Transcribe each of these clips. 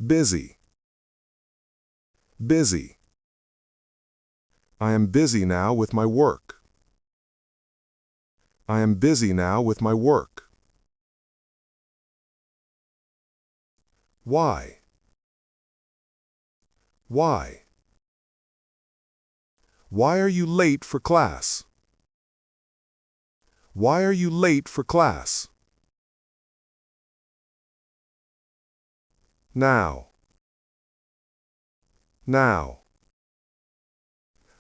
Busy. Busy. I am busy now with my work. I am busy now with my work. Why? Why? Why are you late for class? Why are you late for class? Now. Now.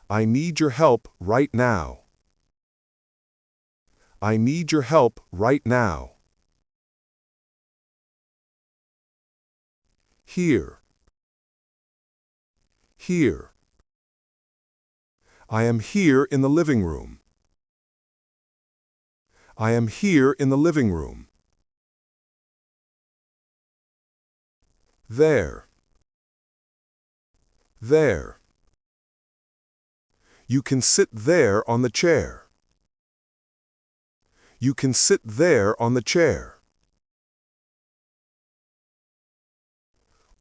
I need your help right now. I need your help right now. Here. Here. I am here in the living room. I am here in the living room. There. There. You can sit there on the chair. You can sit there on the chair.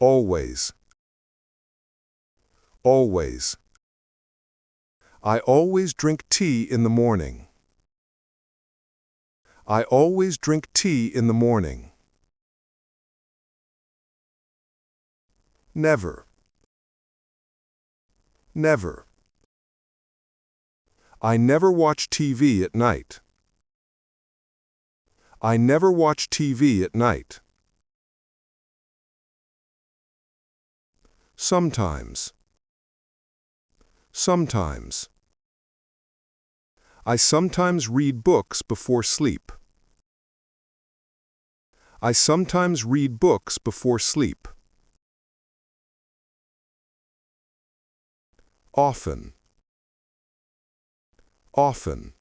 Always. Always. I always drink tea in the morning. I always drink tea in the morning. Never. Never. I never watch TV at night. I never watch TV at night. Sometimes. Sometimes. I sometimes read books before sleep. I sometimes read books before sleep. Often. Often.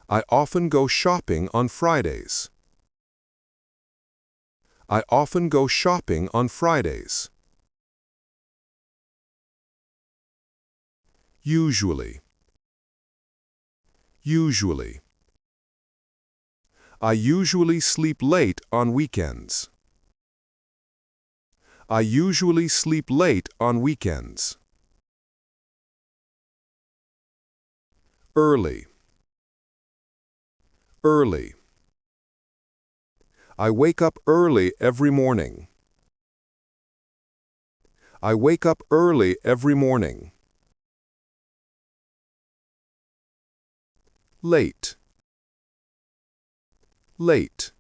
I often go shopping on Fridays. I often go shopping on Fridays. Usually. Usually. I usually sleep late on weekends. I usually sleep late on weekends. Early. Early. I wake up early every morning. I wake up early every morning. Late. Late.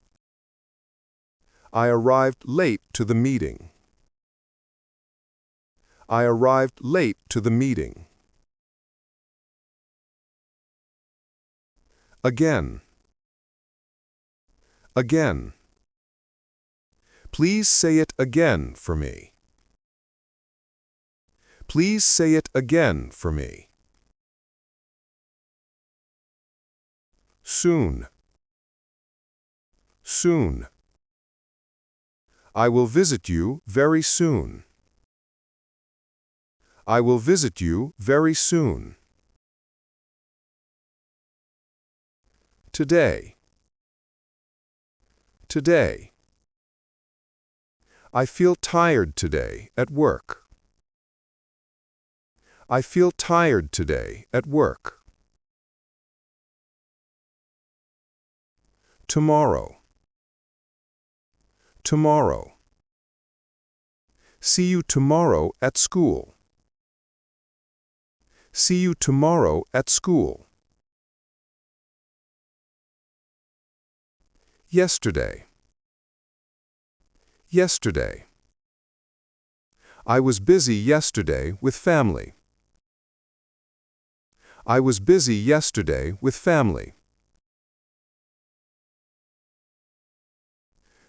I arrived late to the meeting. I arrived late to the meeting. Again. Again. Please say it again for me. Please say it again for me. Soon. Soon. I will visit you very soon. I will visit you very soon. Today. Today. I feel tired today at work. I feel tired today at work. Tomorrow. Tomorrow. See you tomorrow at school. See you tomorrow at school. Yesterday. Yesterday. I was busy yesterday with family. I was busy yesterday with family.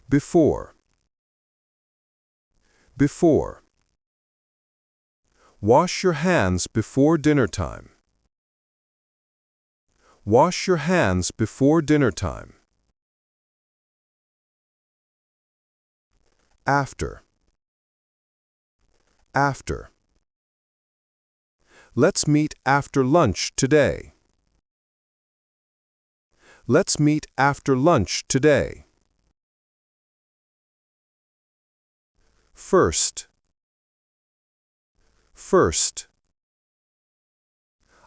Before. Before. Wash your hands before dinner time. Wash your hands before dinner time. After. After. Let's meet after lunch today. Let's meet after lunch today. First. First.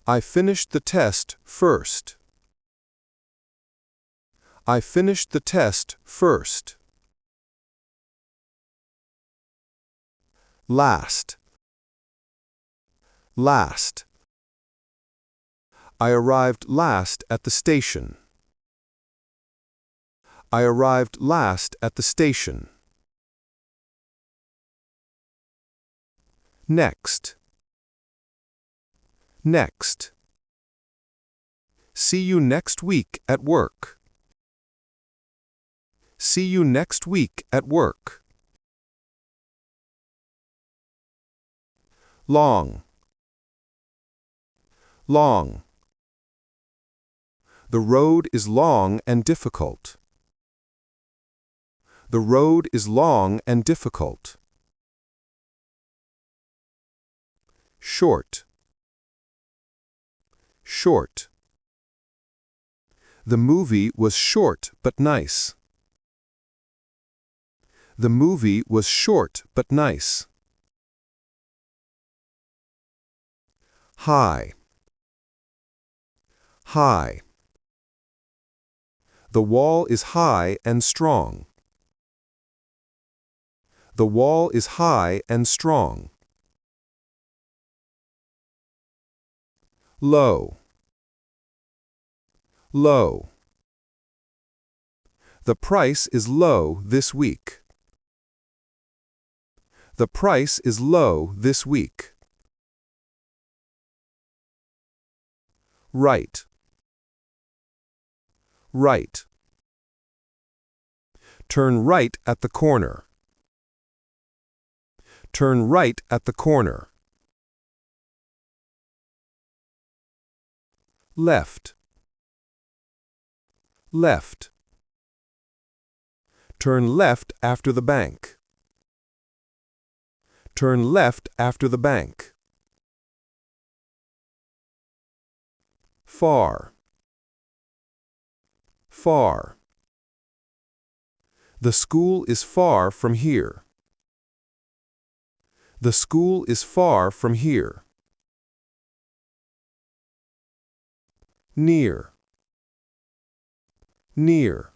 I finished the test first. I finished the test first. Last. Last. I arrived last at the station. I arrived last at the station. Next. Next. See you next week at work. See you next week at work. Long. Long. The road is long and difficult. The road is long and difficult. Short. Short. The movie was short but nice. The movie was short but nice. High. High. The wall is high and strong. The wall is high and strong. Low. Low. The price is low this week. The price is low this week. Right. Right. Turn right at the corner. Turn right at the corner. Left. Left. Turn left after the bank. Turn left after the bank. Far. Far. The school is far from here. The school is far from here. Near. Near.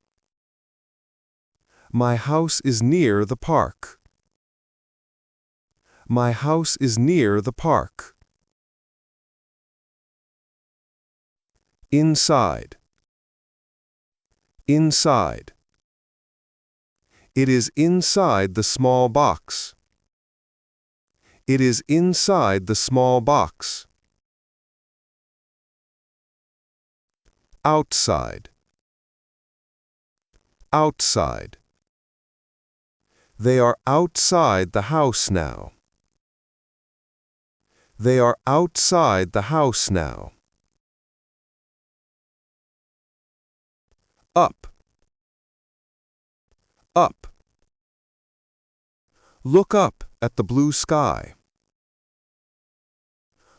My house is near the park. My house is near the park. Inside. Inside. It is inside the small box. It is inside the small box. Outside. Outside. They are outside the house now. They are outside the house now. Up. Up. Look up at the blue sky.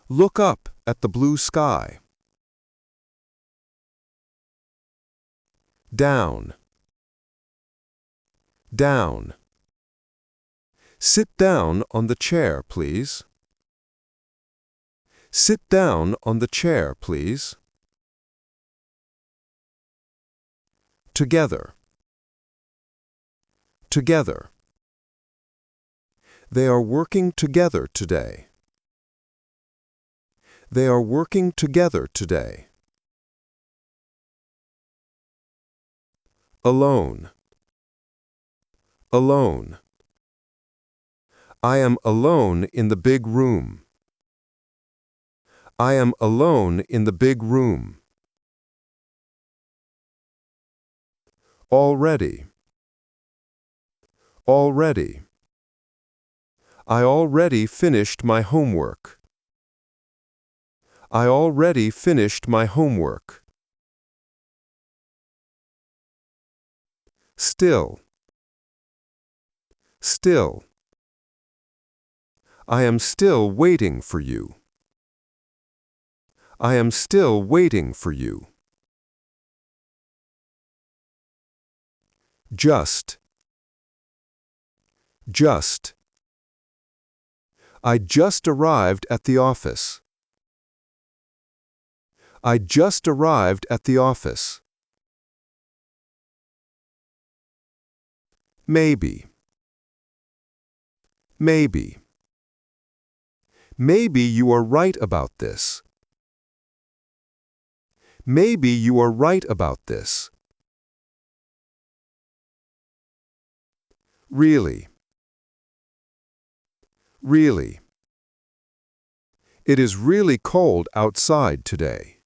Look up at the blue sky. Down. Down. Sit down on the chair, please. Sit down on the chair, please. Together. Together. They are working together today. They are working together today. Alone. Alone. I am alone in the big room. I am alone in the big room. Already. Already. I already finished my homework. I already finished my homework. Still. Still. I am still waiting for you. I am still waiting for you. Just. Just. I just arrived at the office. I just arrived at the office. Maybe. Maybe. Maybe you are right about this. Maybe you are right about this. Really. Really. It is really cold outside today.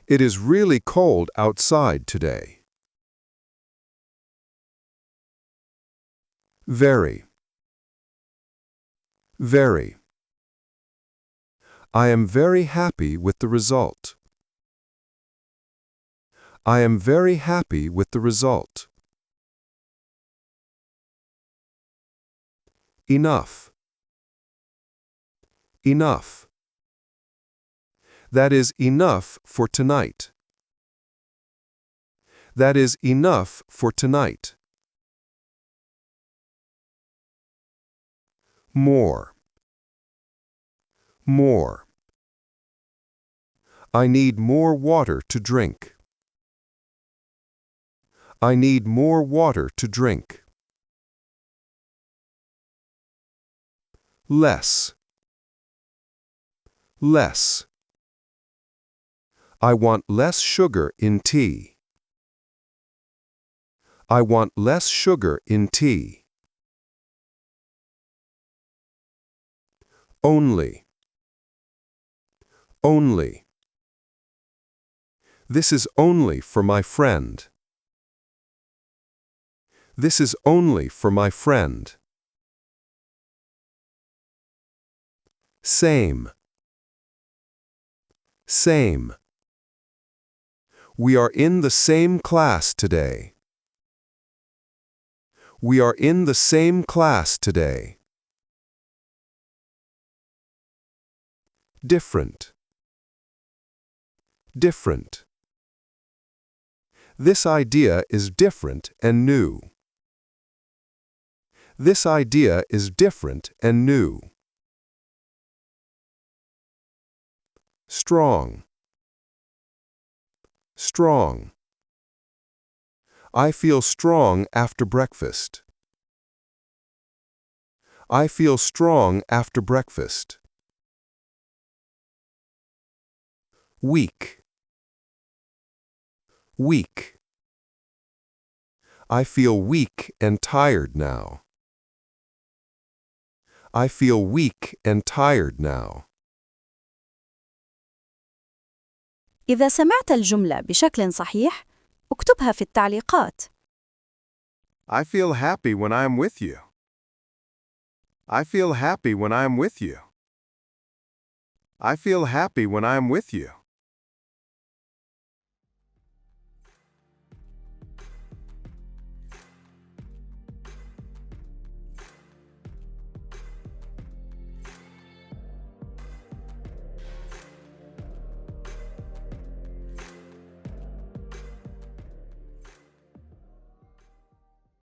It is really cold outside today. Very. Very. I am very happy with the result. I am very happy with the result. Enough. Enough. That is enough for tonight. That is enough for tonight. More. More. I need more water to drink. I need more water to drink. Less. Less. I want less sugar in tea. I want less sugar in tea. Only. Only. This is only for my friend. This is only for my friend. Same. Same. We are in the same class today. We are in the same class today. Different. Different. This idea is different and new. This idea is different and new. Strong. Strong. I feel strong after breakfast. I feel strong after breakfast. Weak. Weak. I feel weak and tired now. I feel weak and tired now. إذا سمعت الجملة بشكل صحيح، اكتبها في التعليقات. I feel happy when I am with you. I feel happy when I am with you. I feel happy when I am with you.